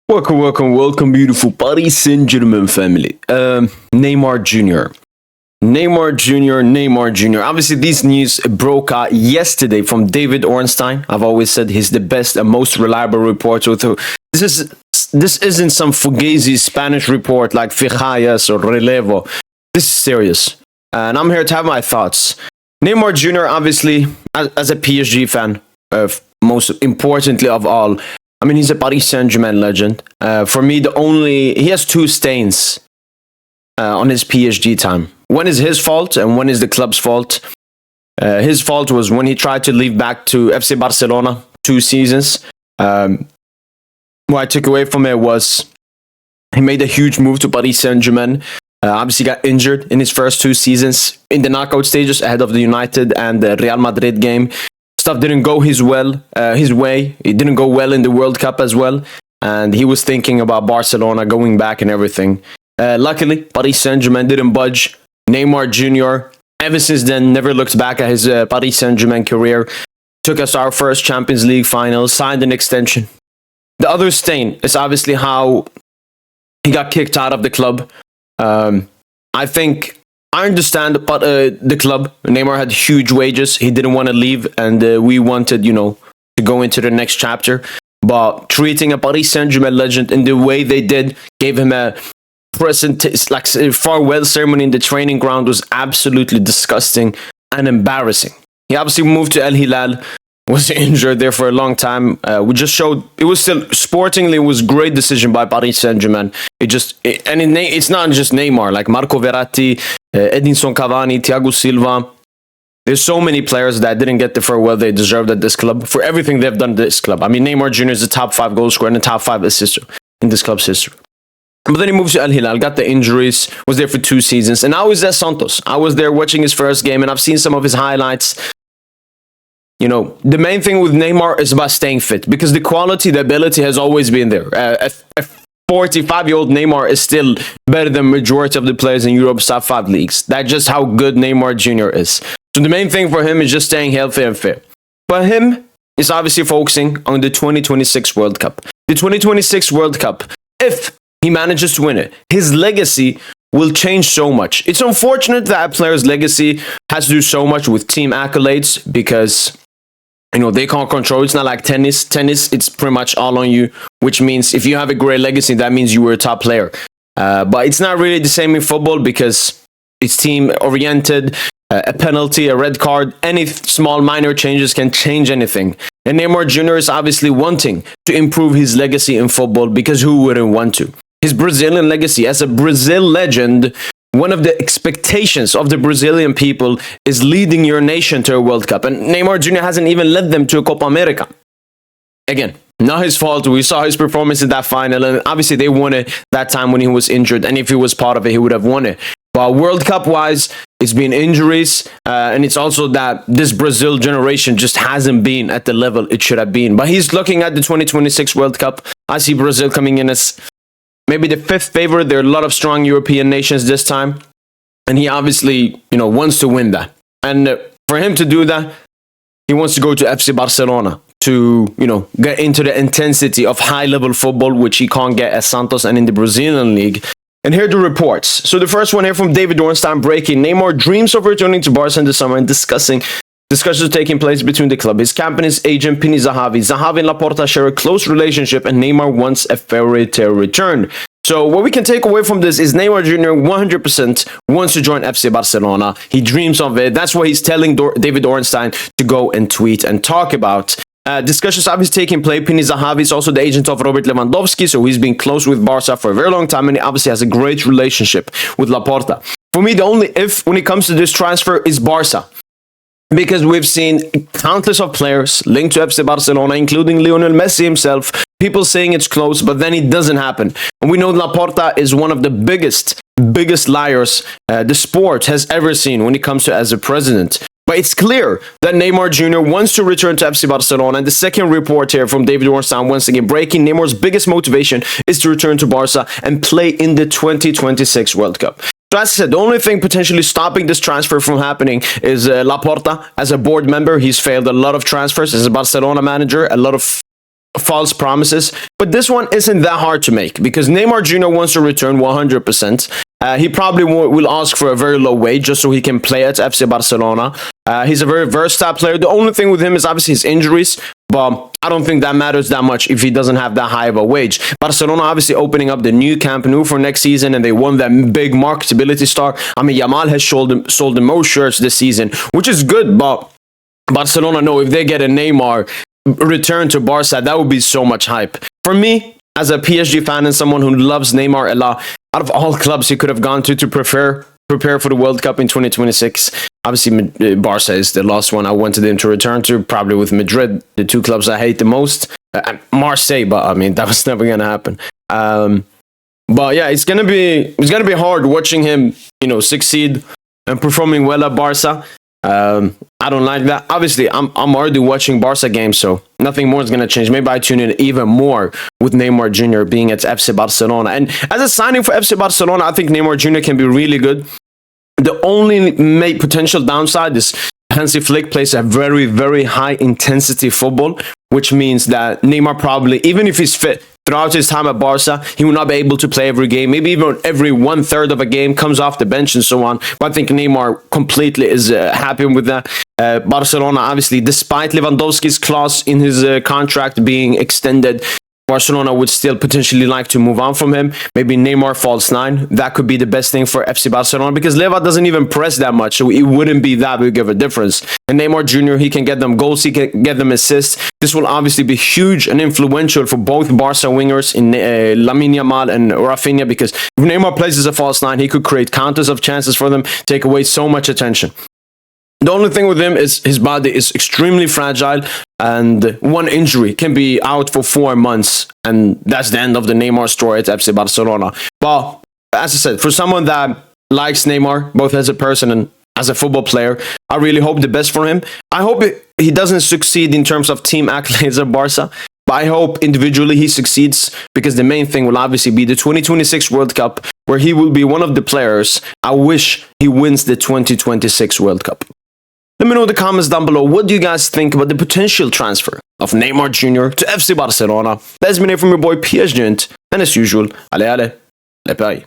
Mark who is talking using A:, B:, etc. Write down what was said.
A: Welcome, beautiful Paris Saint-Germain family. Neymar JR. Neymar Jr. Obviously, these news broke out yesterday from David Ornstein. I've always said he's the best and most reliable reporter. This isn't some fugazi Spanish report like Fijallas or Relevo. This is serious. And I'm here to have my thoughts. Neymar Jr., obviously, as a PSG fan, most importantly of all, I mean, he's a Paris Saint-Germain legend. For me, he has two stains on his PSG time. One is his fault and one is the club's fault. His fault was when he tried to leave back to FC Barcelona 2 seasons. What I took away from it was he made a huge move to Paris Saint-Germain. Obviously got injured in his first 2 seasons in the knockout stages ahead of the United and the Real Madrid game. Stuff didn't go his way. It didn't go well in the World Cup as well. And he was thinking about Barcelona going back and everything. Luckily, Paris Saint-Germain didn't budge. Neymar Jr., ever since then, never looked back at his Paris Saint-Germain career. Took us to our first Champions League final, signed an extension. The other stain is obviously how he got kicked out of the club. I understand but the club. Neymar had huge wages. He didn't want to leave, and we wanted, to go into the next chapter. But treating a Paris Saint-Germain legend in the way they did, gave him a farewell ceremony in the training ground, was absolutely disgusting and embarrassing. He obviously moved to Al Hilal, was injured there for a long time. We just showed it was still sportingly, it was a great decision by Paris Saint-Germain. It's not just Neymar, like Marco Verratti, Edinson Cavani, Thiago Silva. There's so many players that didn't get the farewell they deserved at this club for everything they've done at this club. I mean, Neymar Jr. is the top 5 goal scorer and the top 5 assister in this club's history. But then he moved to Al Hilal, got the injuries, was there for 2 seasons, and now he's at Santos. I was there watching his first game, and I've seen some of his highlights. The main thing with Neymar is about staying fit, because the quality, the ability has always been there. A 45-year-old Neymar is still better than majority of the players in Europe's top 5 leagues. That's just how good Neymar Jr. is. So the main thing for him is just staying healthy and fit. But him is obviously focusing on the 2026 World Cup. The 2026 World Cup, if he manages to win it, his legacy will change so much. It's unfortunate that a player's legacy has to do so much with team accolades, because they can't control. It's not like tennis. Tennis, it's pretty much all on you, which means if you have a great legacy, that means you were a top player. But it's not really the same in football, because it's team-oriented. A penalty, a red card, any small minor changes can change anything. And Neymar Jr. is obviously wanting to improve his legacy in football, because who wouldn't want to? His Brazilian legacy as a Brazil legend, one of the expectations of the Brazilian people is leading your nation to a World Cup. And Neymar Jr. hasn't even led them to a Copa America. Again, not his fault. We saw his performance in that final, and obviously they won it that time when he was injured. And if he was part of it, he would have won it. But World Cup-wise, it's been injuries, and it's also that this Brazil generation just hasn't been at the level it should have been. But he's looking at the 2026 World Cup. I see Brazil coming in as maybe the 5th favorite. There are a lot of strong European nations this time. And he obviously, wants to win that. And for him to do that, he wants to go to FC Barcelona to, get into the intensity of high-level football, which he can't get at Santos and in the Brazilian league. And here are the reports. So the first one here from David Ornstein breaking. Neymar dreams of returning to Barca in the summer and discussions taking place between the club, his camp, and his agent Pini Zahavi. Zahavi and Laporta share a close relationship, and Neymar wants a fairy tale return. So what we can take away from this is Neymar Jr. 100% wants to join FC Barcelona. He dreams of it. That's what he's telling David Ornstein to go and tweet and talk about. Discussions obviously taking place. Pini Zahavi is also the agent of Robert Lewandowski, so he's been close with Barca for a very long time, and he obviously has a great relationship with Laporta. For me, the only if when it comes to this transfer is Barca, because we've seen countless of players linked to FC Barcelona, including Lionel Messi himself, people saying it's close, but then it doesn't happen. And we know Laporta is one of the biggest liars the sport has ever seen when it comes to as a president. But it's clear that Neymar Jr. wants to return to FC Barcelona. And the second report here from David Ornstein, once again breaking, Neymar's biggest motivation is to return to Barca and play in the 2026 World Cup. So as I said, the only thing potentially stopping this transfer from happening is Laporta as a board member. He's failed a lot of transfers as a Barcelona manager. A lot of false promises, but this one isn't that hard to make because Neymar Jr. wants to return 100%. He probably will ask for a very low wage just so he can play at FC Barcelona. He's a very versatile player. The only thing with him is obviously his injuries, but I don't think that matters that much if he doesn't have that high of a wage. Barcelona obviously opening up the new Camp Nou for next season, and they won that big marketability star. I mean, Yamal has sold the most shirts this season, which is good, but Barcelona know if they get a Neymar return to Barca, that would be so much hype. For me, as a PSG fan and someone who loves Neymar a lot, out of all clubs he could have gone to prepare for the World Cup in 2026, obviously Barca is the last one I wanted him to return to, probably with Madrid, the two clubs I hate the most. Marseille, but I mean, that was never going to happen. But yeah, it's gonna be hard watching him, succeed and performing well at Barca. I don't like that. Obviously, I'm already watching Barca games, so nothing more is going to change. Maybe I tune in even more with Neymar Jr. being at FC Barcelona. And as a signing for FC Barcelona, I think Neymar Jr. can be really good. The only potential downside is Hansi Flick plays a very, very high-intensity football, which means that Neymar probably, even if he's fit, throughout his time at Barca, he will not be able to play every game. Maybe even every 1/3 of a game comes off the bench and so on. But I think Neymar completely is happy with that. Barcelona, obviously, despite Lewandowski's clause in his contract being extended, Barcelona would still potentially like to move on from him. Maybe Neymar false 9. That could be the best thing for FC Barcelona because Leva doesn't even press that much, so it wouldn't be that big of a difference. And Neymar Jr., he can get them goals, he can get them assists. This will obviously be huge and influential for both Barca wingers in Lamine Yamal and Rafinha because if Neymar plays as a false 9, he could create counters of chances for them, take away so much attention. The only thing with him is his body is extremely fragile, and one injury can be out for 4 months, and that's the end of the Neymar story at FC Barcelona. But as I said, for someone that likes Neymar, both as a person and as a football player, I really hope the best for him. I hope he doesn't succeed in terms of team accolades at Barca, but I hope individually he succeeds because the main thing will obviously be the 2026 World Cup, where he will be one of the players. I wish he wins the 2026 World Cup. Let me know in the comments down below, what do you guys think about the potential transfer of Neymar Jr. to FC Barcelona? That's been it from your boy PSGINT, and as usual, allez, allez, les paris.